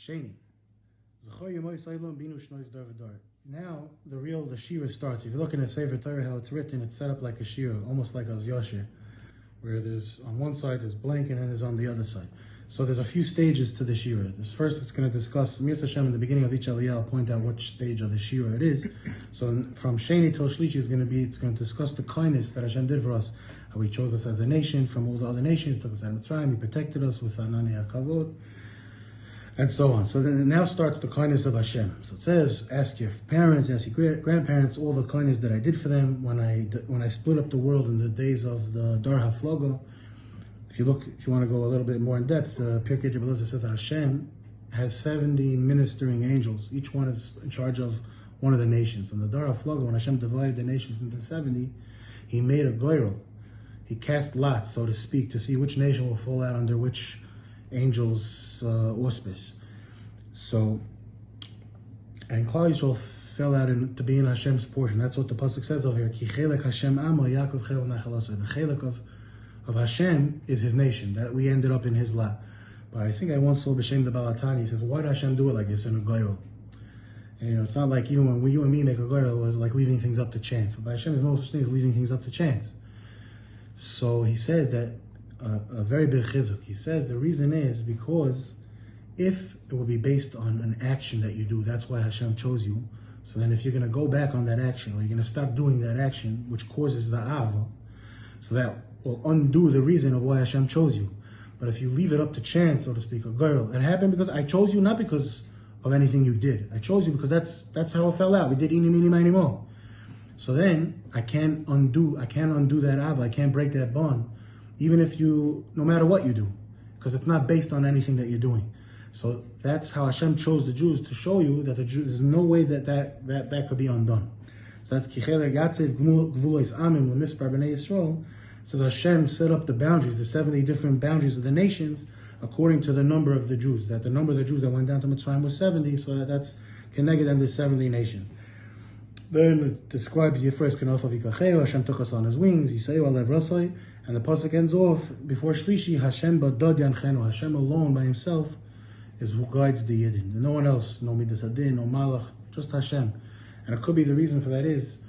Sheni. Now the shira starts. If you're looking at Sefer Torah, how it's written, it's set up like a shira, almost like a yashir, where there's on one side there's blank and then there's on the other side. So there's a few stages to the shira. This first, it's going to discuss Mir Hashem in the beginning of each aliyah. I'll point out which stage of the shira it is. So from Sheni till Shlishi it's going to discuss the kindness that Hashem did for us, how He chose us as a nation from all the other nations, took us out of Mitzrayim, He protected us with Anani HaKavod, and so on. So then it now starts the kindness of Hashem. So it says, ask your parents, ask your grandparents, all the kindness that I did for them when I split up the world in the days of the Dar HaFlogo. If you want to go a little bit more in depth, the Pirkei Rebbe says that Hashem has 70 ministering angels. Each one is in charge of one of the nations. And the Dar HaFlogo, when Hashem divided the nations into 70, He made a goyrel. He cast lots, so to speak, to see which nation will fall out under which angel's auspice. So, and Klal Yisrael fell out to be in Hashem's portion. That's what the pasuk says over here. Ki chelek Hashem amo Yaakov chel nachalasa. The chelek of Hashem is His nation. That we ended up in His lot. But I think I once saw B'Shem the Balatani. He says, why did Hashem do it like this in a goyrel? And it's not like even when you and me make a goyrel, it's like leaving things up to chance. But by Hashem, there's no such thing as leaving things up to chance. So he says that a very big chizuk. He says the reason is because if it will be based on an action that you do, that's why Hashem chose you. So then if you're going to go back on that action, or you're going to stop doing that action, which causes the ava, so that will undo the reason of why Hashem chose you. But if you leave it up to chance, so to speak, a girl, it happened because I chose you, not because of anything you did. I chose you because that's how it fell out. We did eeny, meeny, miny, mo. So then I can't undo that ava. I can't break that bond, even if no matter what you do, because it's not based on anything that you're doing. So that's how Hashem chose the Jews, to show you that the Jews, there's no way that could be undone. So that's Kichele Gatsev Gvulois Amim L'Mispar B'nei Yisrael. It says Hashem set up the boundaries, the 70 different boundaries of the nations, according to the number of the Jews. That the number of the Jews that went down to Mitzrayim was 70, so that's connected them to 70 nations. Then it describes Yifres Kenaf Avikacheo, Hashem took us on His wings, Yisrael Alev Rasai, and the pasuk ends off before Shlishi, Hashem Badod Yanchenu, Hashem alone by Himself is who guides the Yidden. No one else, no Midas Adin, no Malach, just Hashem. And it could be the reason for that is,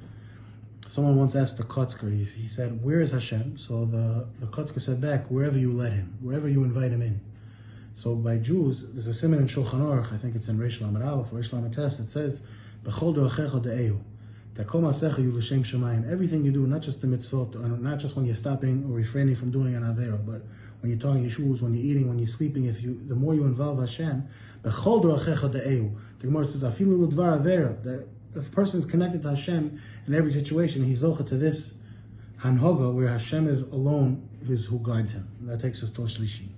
someone once asked the Kotzker, he said, where is Hashem? So the Kotzker said back, wherever you let Him, wherever you invite Him in. So by Jews, there's a simon in Shulchan Aruch, I think it's in Reish Lamed Aleph or Reish Lamed Tes, it says, B'chol dorachecha de'eu. Everything you do, not just the mitzvot, not just when you're stopping or refraining from doing an avera, but when you're tying your shoes, when you're eating, when you're sleeping, the more you involve Hashem, the Gemara says, that if a person is connected to Hashem in every situation, he's zocha to this hanhoga where Hashem is alone, is who guides him. That takes us to Shlishi.